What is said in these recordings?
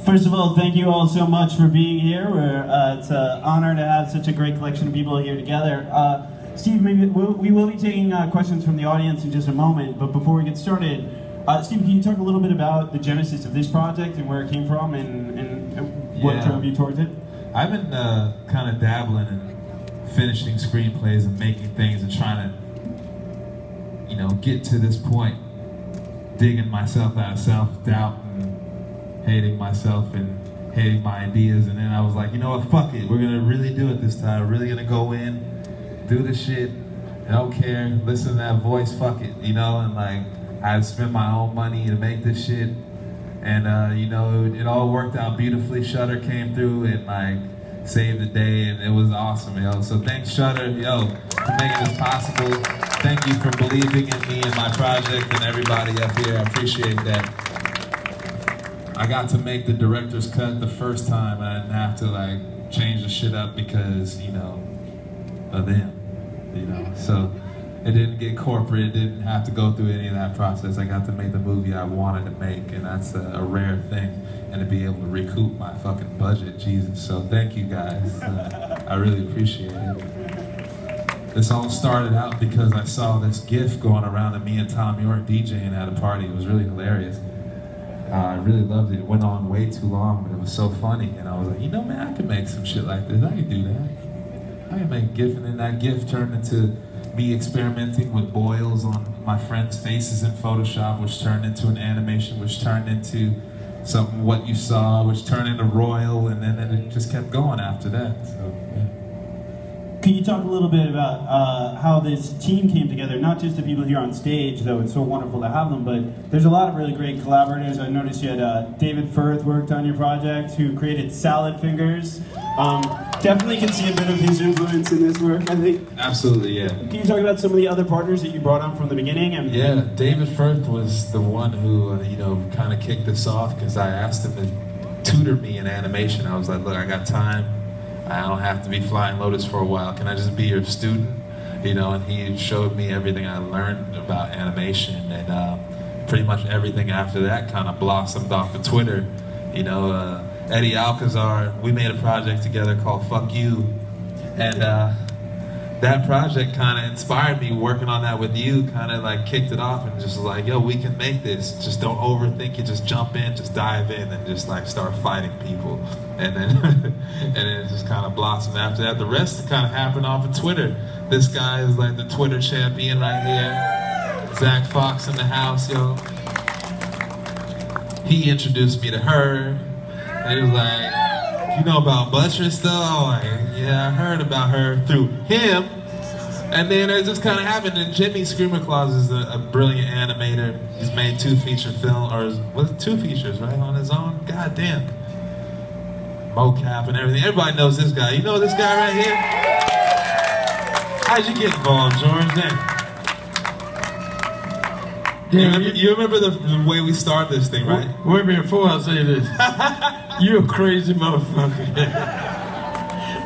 First of all, thank you all so much for being here. It's an honor to have such a great collection of people here together. Steve, maybe we will be taking questions from the audience in just a moment, but before we get started, Steve, can you talk a little bit about the genesis of this project and where it came from and what drove you towards it? I've been kind of dabbling in finishing screenplays and making things and trying to, you know, get to this point, digging myself out of self-doubt and hating myself and hating my ideas, and then I was like, you know what, fuck it, we're gonna really do it this time. We're really gonna go in, do the shit, I don't care, listen to that voice, fuck it, you know, and like, I had spent my own money to make this shit, and you know, it all worked out beautifully. Shudder came through and like, saved the day, and it was awesome, yo. So thanks, Shudder, yo, for making this possible. Thank you for believing in me and my project and everybody up here, I appreciate that. I got to make the director's cut the first time, and I didn't have to like change the shit up because, you know, of them, you know. So it didn't get corporate, it didn't have to go through any of that process. I got to make the movie I wanted to make, and that's a rare thing. And to be able to recoup my fucking budget, Jesus. So thank you guys, I really appreciate it. This all started out because I saw this GIF going around of me and Tom York DJing at a party. It was really hilarious. I really loved it. It went on way too long, but it was so funny. And I was like, you know, man, I could make some shit like this. I could do that. I could make a GIF, and then that GIF turned into me experimenting with boils on my friends' faces in Photoshop, which turned into an animation, which turned into something What You Saw, which turned into Royal, and then it just kept going after that. So, yeah. Can you talk a little bit about how this team came together, not just the people here on stage, though it's so wonderful to have them, but there's a lot of really great collaborators. I noticed you had David Firth worked on your project, who created Salad Fingers. Definitely can see a bit of his influence in this work, I think. Absolutely, yeah. Can you talk about some of the other partners that you brought on from the beginning? Yeah, David Firth was the one who, you know, kind of kicked this off, because I asked him to tutor me in animation. I was like, look, I got time. I don't have to be Flying Lotus for a while. Can I just be your student? You know, and he showed me everything I learned about animation, and pretty much everything after that kind of blossomed off of Twitter. You know, Eddie Alcazar, we made a project together called Fuck You, and that project kind of inspired me. Working on that with you kind of like kicked it off, and just was like, yo, we can make this. Just don't overthink it, just jump in, just dive in, and just like start fighting people. And then and then it just kind of blossomed after that. The rest kind of happened off of Twitter. This guy is like the Twitter champion right here. Zach Fox in the house, yo. He introduced me to her. And he was like, you know about Buttress though? Like, yeah, I heard about her through him. And then it just kind of happened. And Jimmy Screamer Claus is a brilliant animator. He's made 2 feature films, or was it 2 features, right, on his own? God damn. Mocap and everything. Everybody knows this guy. You know this guy right here? How'd you get involved, George? Yeah, you remember the way we started this thing, right? Wait a minute, before I say this. You a crazy motherfucker.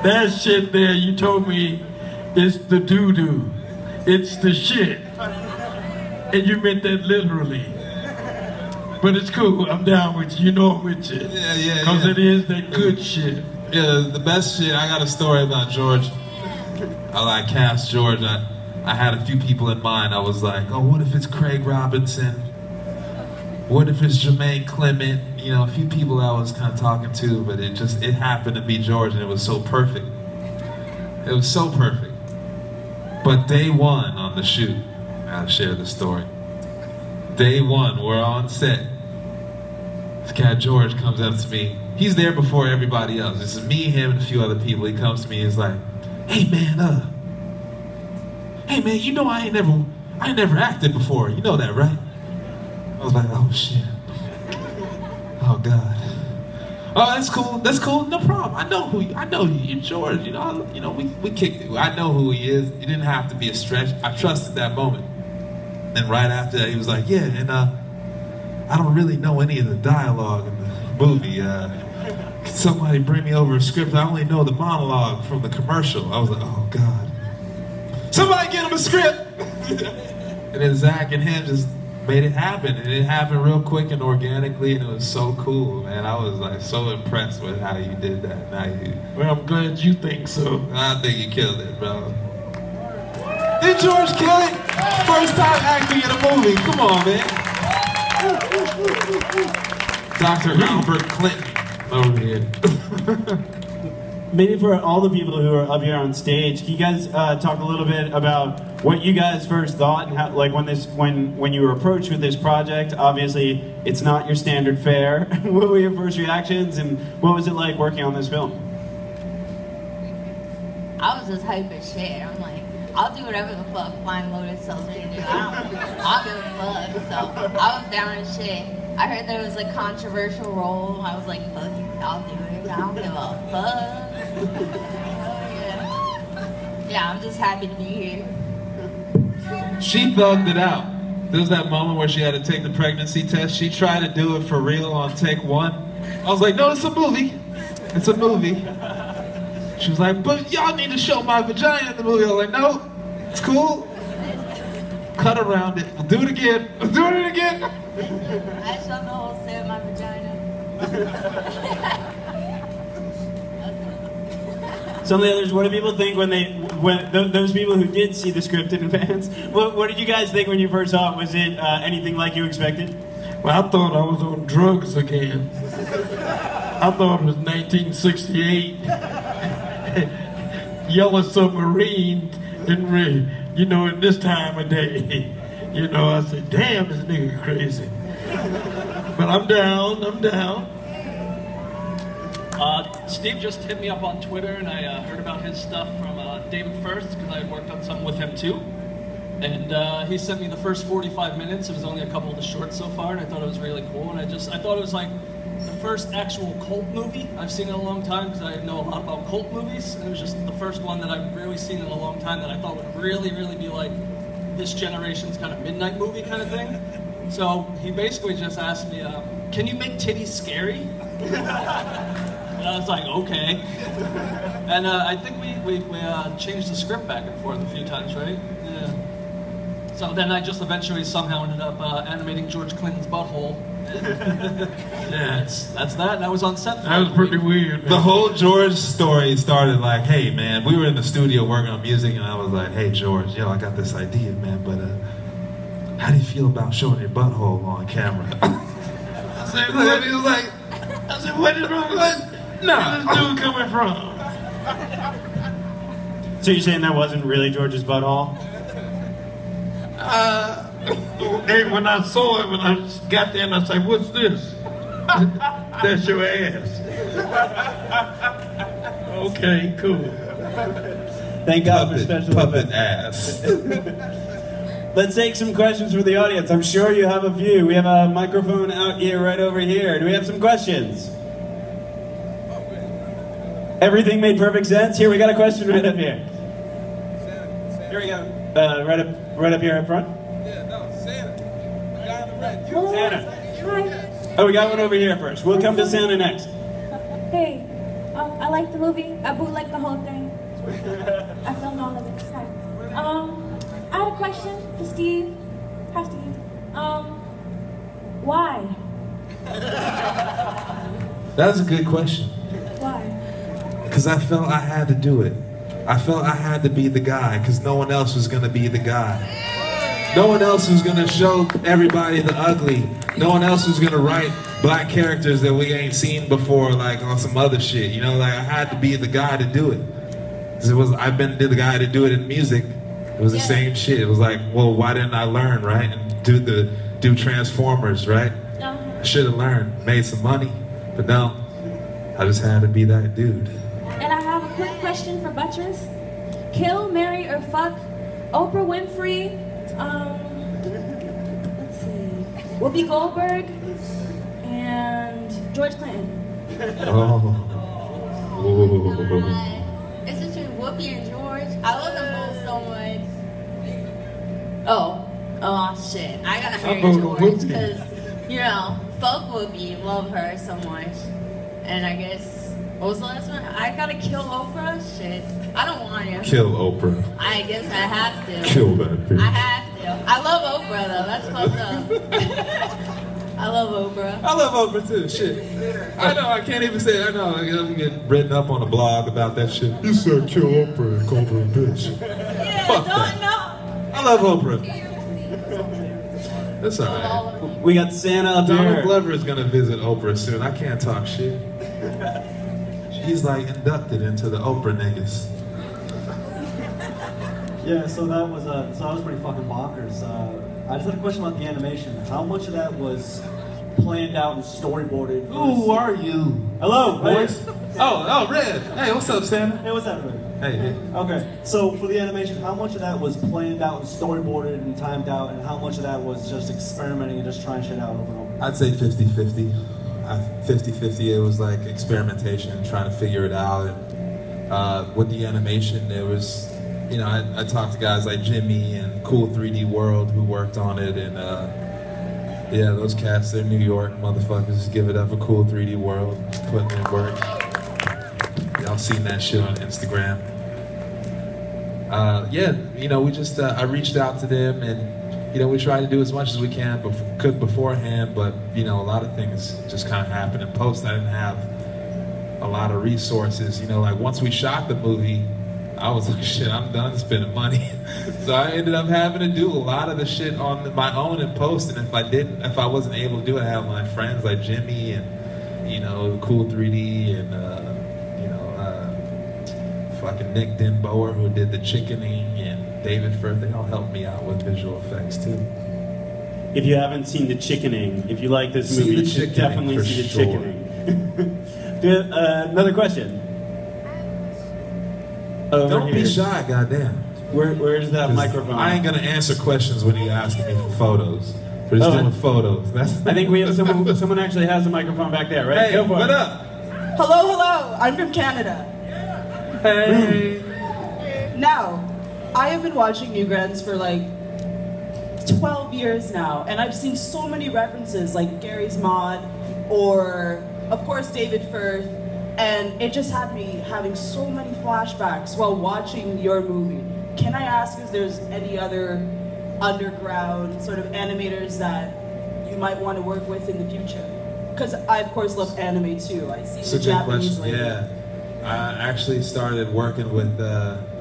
That shit there, you told me, is the doo-doo. It's the shit. And you meant that literally. But it's cool, I'm down with you. You know I'm with you. Yeah. Because it is that good shit. Yeah, the best shit. I got a story about George. I cast George. I had a few people in mind. I was like, oh, what if it's Craig Robinson? What if it's Jermaine Clement? You know, a few people I was kind of talking to, but it happened to be George, and it was so perfect. It was so perfect. But day one on the shoot, I'll share the story. Day one, we're on set. This cat George comes up to me. He's there before everybody else. This is me, him, and a few other people. He comes to me and he's like, hey man, you know I ain't never acted before. You know that, right? I was like, oh shit. Oh God. Oh, that's cool, no problem. I know you, George. You know, we kicked it. I know who he is. You didn't have to be a stretch. I trusted that moment. And right after that, he was like, yeah, and I don't really know any of the dialogue in the movie. Can somebody bring me over a script? I only know the monologue from the commercial. I was like, oh God. Somebody get him a script! And then Zach and him just made it happen. And it happened real quick and organically, and it was so cool, man. I was like so impressed with how you did that. Well, I'm glad you think so. I think you killed it, bro. Did George kill it? First time acting in a movie. Come on, man. Dr. Albert Clinton over here. Maybe for all the people who are up here on stage, can you guys talk a little bit about what you guys first thought and how, like when you were approached with this project? Obviously, it's not your standard fare. What were your first reactions, and what was it like working on this film? I was just hype as shit. I'm like, I'll do whatever the fuck Flying Lotus tells me to do. I'll give a fuck. So I was down as shit. I heard that it was a controversial role. I was like, fuck it, I'll do it. I don't give a fuck. Yeah, I'm just happy to be here. She thugged it out. There was that moment where she had to take the pregnancy test. She tried to do it for real on take one. I was like, no, it's a movie. It's a movie. She was like, but y'all need to show my vagina in the movie. I was like, no, it's cool. Cut around it. We'll do it again. Let's do it again. I showed the whole set of my vagina. Some of the others, what do people think when those people who did see the script in advance? What did you guys think when you first saw it? Was it anything like you expected? Well, I thought I was on drugs again. I thought it was 1968. Yellow Submarine in this time of day. You know, I said, damn, this nigga crazy. But I'm down. Steve just hit me up on Twitter, and I heard about his stuff from David First, because I had worked on something with him too. And he sent me the first 45 minutes. It was only a couple of the shorts so far, and I thought it was really cool. And I thought it was like the first actual cult movie I've seen in a long time, because I know a lot about cult movies. And it was just the first one that I've really seen in a long time that I thought would really, really be like this generation's kind of midnight movie kind of thing. So he basically just asked me, can you make titties scary? And I was like, okay. And I think we changed the script back and forth a few times, right? Yeah. So then I just eventually somehow ended up animating George Clinton's butthole. Yeah, that's that. And I was on set for that was pretty weird, man. The whole George story started like, hey, man, we were in the studio working on music, and I was like, hey, George, I got this idea, man, but how do you feel about showing your butthole on camera? I said, what? He was like, I said, what is wrong with that? No. Where's this dude coming from? So you're saying that wasn't really George's butthole? Hey, when I saw it, when I got there and I said, what's this? That's your ass. Okay, cool. Thank God for special puppet effects. ass. Let's take some questions from the audience. I'm sure you have a few. We have a microphone out here, right over here. Do we have some questions? Everything made perfect sense. Here, we got a question right up here. Here we go. Right up here up front. Yeah, no, Santa. The guy in the red. Santa. Hi. Oh, we got one over here first. We'll come to Santa next. Hey, I like the movie. I bootlegged the whole thing. I filmed all of it. Hi. I had a question for Steve. Hi, Steve. Why? That's a good question. Why? Because I felt I had to do it. I felt I had to be the guy, because no one else was going to be the guy. No one else was going to show everybody the ugly. No one else was going to write black characters that we ain't seen before, like on some other shit. You know, like I had to be the guy to do it. Because I've been the guy to do it in music. It was the same shit. It was like, well, why didn't I learn, right? And do Transformers, right? I should have learned, made some money, but no, I just had to be that dude. And I have a quick question for Buttress. Kill, marry, or fuck Oprah Winfrey, let's see, Whoopi Goldberg, and George Clinton. Oh. It's between Whoopi and George. I love them both so much. Oh shit. I gotta marry George because, fuck Whoopi, love her so much. And I guess What was the last one? I gotta kill Oprah? Shit. I don't want to. Kill Oprah. I guess I have to. Kill that bitch. I have to. I love Oprah though. That's fucked up. I love Oprah. I love Oprah too. Shit. I know. I can't even say it. I know. I'm getting written up on a blog about that shit. You said kill Oprah and called her a bitch. Yeah, Fuck don't that. know. I love Oprah. That's alright. We got Santa up Donald here. Glover is gonna visit Oprah soon. I can't talk shit. He's like inducted into the Oprah niggas. Yeah, so that was pretty fucking bonkers. I just had a question about the animation. How much of that was planned out and storyboarded? Who are you? Hello, Boys. hey. Oh, Red. Hey, what's up, Santa? Hey, what's happening? Hey. Okay, so for the animation, how much of that was planned out and storyboarded and timed out, and how much of that was just experimenting and just trying shit out over and over? I'd say 50-50. 50-50, it was like experimentation, trying to figure it out. And with the animation, there was, you know, I talked to guys like Jimmy and Cool 3D World who worked on it, and yeah, those cats, they're New York motherfuckers. Just give it up for Cool 3D World, putting in work. Y'all seen that shit on Instagram. Yeah, you know, we just, I reached out to them, and, you know, we tried to do as much as we could beforehand, but, you know, a lot of things just kind of happened in post. I didn't have a lot of resources. You know, like once we shot the movie, I was like, shit, I'm done spending money. So I ended up having to do a lot of the shit on my own in post, and if I wasn't able to do it, I have my friends like Jimmy and, you know, Cool 3D and, fucking Nick Denboer, who did the chickening, and David Firth. They all helped me out with visual effects too. If you haven't seen The Chickening, if you like this See movie, The you should Chickening definitely for see The sure. Chickening. Another question. Over Don't here. be shy, goddamn. Where's that 'Cause microphone? I ain't gonna answer questions when you asking me for photos. We're just doing photos. I think we have someone actually has a microphone back there, right? Hey, Go for what it. up? Hello, I'm from Canada. Hey. Now, I have been watching Newgrounds for like 12 years now, and I've seen so many references like Gary's Mod, or of course David Firth, and it just had me having so many flashbacks while watching your movie. Can I ask if there's any other underground sort of animators that you might want to work with in the future? Because I of course love anime too. I see It's a the good Japanese question. lately. Yeah. I actually started working with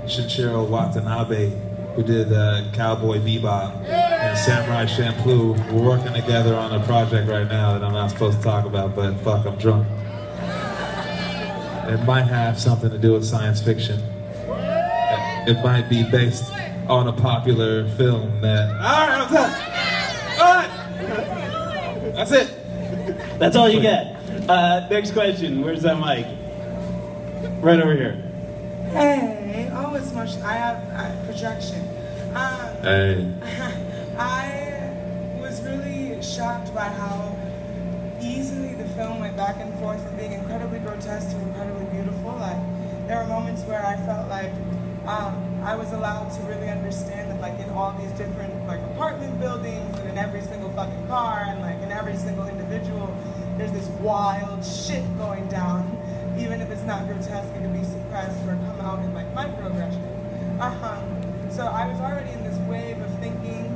Shinichiro Watanabe, who did Cowboy Bebop and Samurai Champloo. We're working together on a project right now that I'm not supposed to talk about, but fuck, I'm drunk. It might have something to do with science fiction. It might be based on a popular film that... Alright, I'm done! Alright! That's it! That's all you get. Next question. Where's that mic? Right over here. Hey, oh, it's much. I have projection. Hey. I was really shocked by how easily the film went back and forth from being incredibly grotesque to incredibly beautiful. Like, there were moments where I felt like I was allowed to really understand that, like, in all these different like apartment buildings and in every single fucking car and like in every single individual, there's this wild shit going down. Even if it's not grotesque, it can be suppressed or come out in like microaggressions. So I was already in this wave of thinking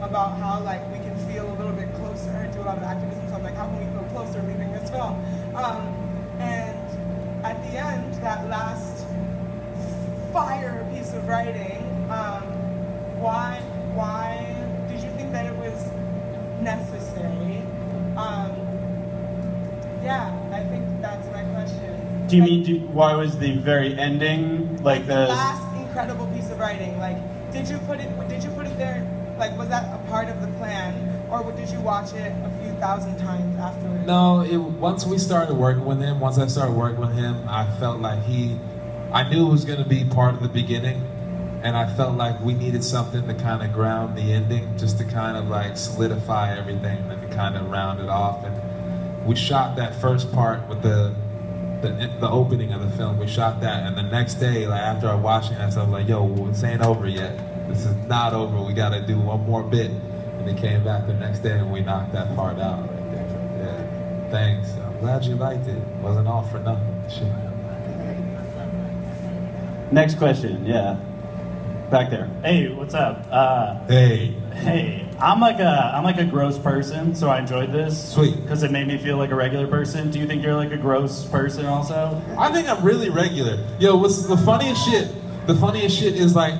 about how like we can feel a little bit closer. I do a lot of activism, so I'm like, how can we feel closer leaving this film? And at the end, that last fire piece of writing, why did you think that it was necessary? Yeah, I think that's my question. Do you mean why was the very ending like the last incredible piece of writing? Like, did you put it there? Like, was that a part of the plan, or did you watch it a few thousand times afterwards? No, once we started working with him, once I started working with him, I felt like I knew it was going to be part of the beginning, and I felt like we needed something to kind of ground the ending, just to kind of like solidify everything and to kind of round it off. And we shot that first part with the opening of the film. We shot that, and the next day, like after I watched it, I was like, yo, this ain't over yet. This is not over. We got to do one more bit. And they came back the next day, and we knocked that part out right there. Yeah, thanks. glad you liked it. Wasn't all for nothing. Shit. Next question, yeah. Back there. Hey, what's up? Hey. Hey, I'm like a gross person, so I enjoyed this. Sweet. Because it made me feel like a regular person. Do you think you're like a gross person also? I think I'm really regular. Yo, what's the funniest shit? The funniest shit is like,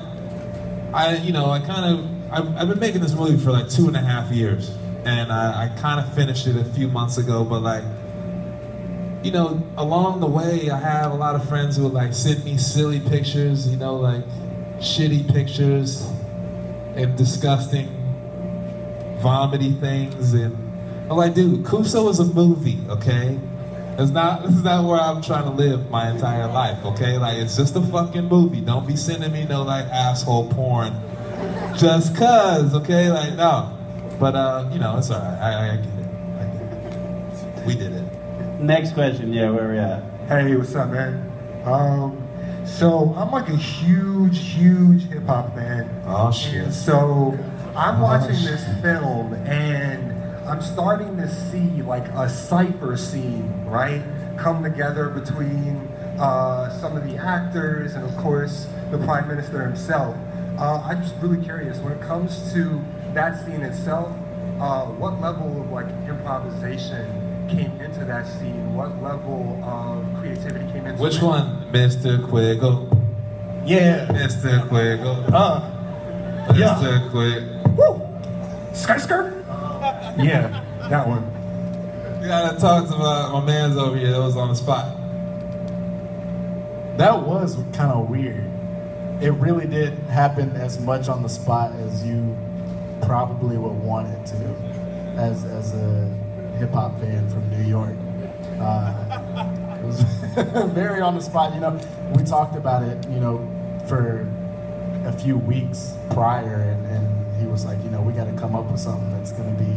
I've been making this movie for like 2.5 years. And I kind of finished it a few months ago, but like, you know, along the way, I have a lot of friends who would like send me silly pictures, you know, like shitty pictures and disgusting, vomity things, and I'm like, dude, Kuso is a movie, okay? This is not where I'm trying to live my entire life, okay? Like, it's just a fucking movie. Don't be sending me no like asshole porn, just cause, okay? Like, no. But you know, it's alright. I get it. We did it. Next question, yeah, where we at? Hey, what's up, man? So I'm like a huge hip hop fan. Oh shit. So I'm watching this film and I'm starting to see like a cypher scene, right? Come together between some of the actors and of course the Prime Minister himself. I'm just really curious, when it comes to that scene itself, what level of like improvisation came into that scene? What level of creativity came into it? Which one? Mr. Quiggle. Yeah. Mr. Quiggle. Yeah. Mr. Quiggle. Woo! Skirt? Yeah, that one. You gotta talk to my man's over here that was on the spot. That was kind of weird. It really did happen as much on the spot as you probably would want it to, as a hip-hop fan from New York. It was very on the spot. You know, we talked about it, you know, for a few weeks prior, and he was like, you know, we got to come up with something that's going to be,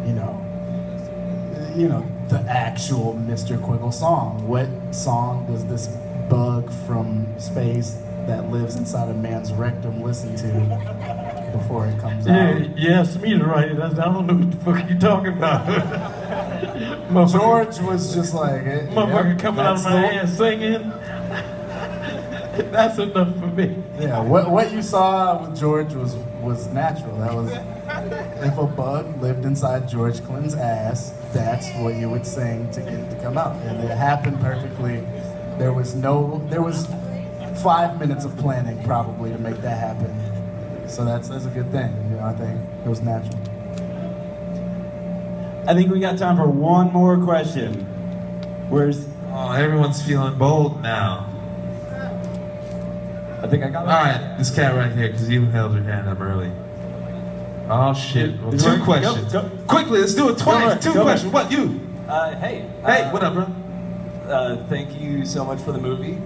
you know, the actual Mr. Quiggle song. What song does this bug from space that lives inside a man's rectum listen to before it comes out? Yeah, it's me to write it. I don't know what the fuck you talking about. George was just like, motherfucker coming out of my ass singing. That's enough for me. Yeah, what you saw with George was natural. That was, if a bug lived inside George Clinton's ass, that's what you would sing to get it to come out. And it happened perfectly. There was 5 minutes of planning probably to make that happen. So that's a good thing. You know, I think it was natural. I think we got time for one more question. Oh, everyone's feeling bold now. I think I got it. All right, this cat right here, because you held your hand up early. Oh shit! Well, 2 questions. Go. Quickly, let's do it twice. 2 questions. What you? Hey. Hey, what up, bro? Thank you so much for the movie.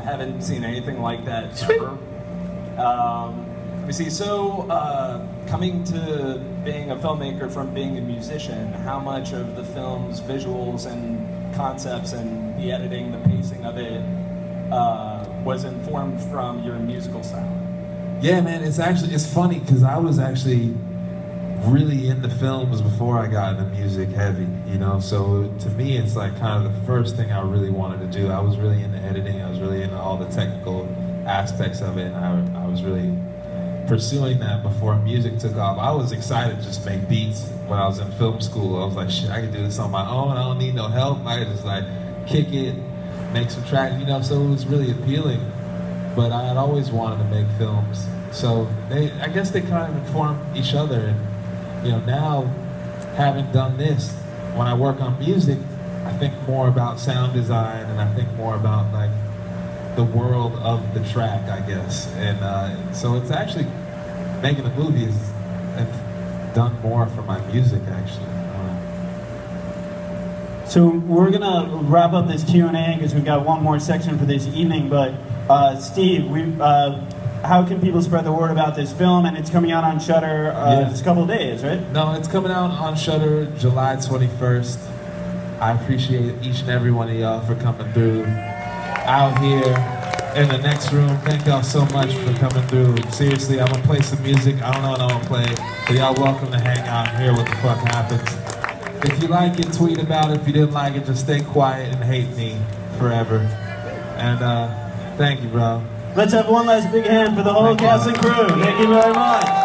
Haven't seen anything like that ever. Let me see. So, coming to being a filmmaker from being a musician, how much of the film's visuals and concepts and the editing, the pacing of it, was informed from your musical style? Yeah, man. It's funny because I was actually really into films before I got into music heavy, you know, so to me it's like kind of the first thing I really wanted to do. I was really into editing, I was really into all the technical aspects of it, and I was really pursuing that before music took off. I was excited to just make beats when I was in film school. I was like, shit, I can do this on my own, I don't need no help, I could just like kick it, make some tracks, you know, so it was really appealing. But I had always wanted to make films, so I guess they kind of informed each other. And you know, now, having done this, when I work on music, I think more about sound design, and I think more about like the world of the track, I guess. And so it's actually, making a movie has done more for my music, actually. So we're gonna wrap up this Q&A because we've got one more section for this evening. But Steve, how can people spread the word about this film? And it's coming out on Shudder just a couple of days, right? No, it's coming out on Shudder July 21st. I appreciate each and every one of y'all for coming through out here in the next room. Thank y'all so much for coming through. Seriously, I'm gonna play some music. I don't know what I'm gonna play, but y'all welcome to hang out and hear what the fuck happens. If you like it, tweet about it. If you didn't like it, just stay quiet and hate me forever. And thank you, bro. Let's have one last big hand for the whole cast and crew. Thank you very much.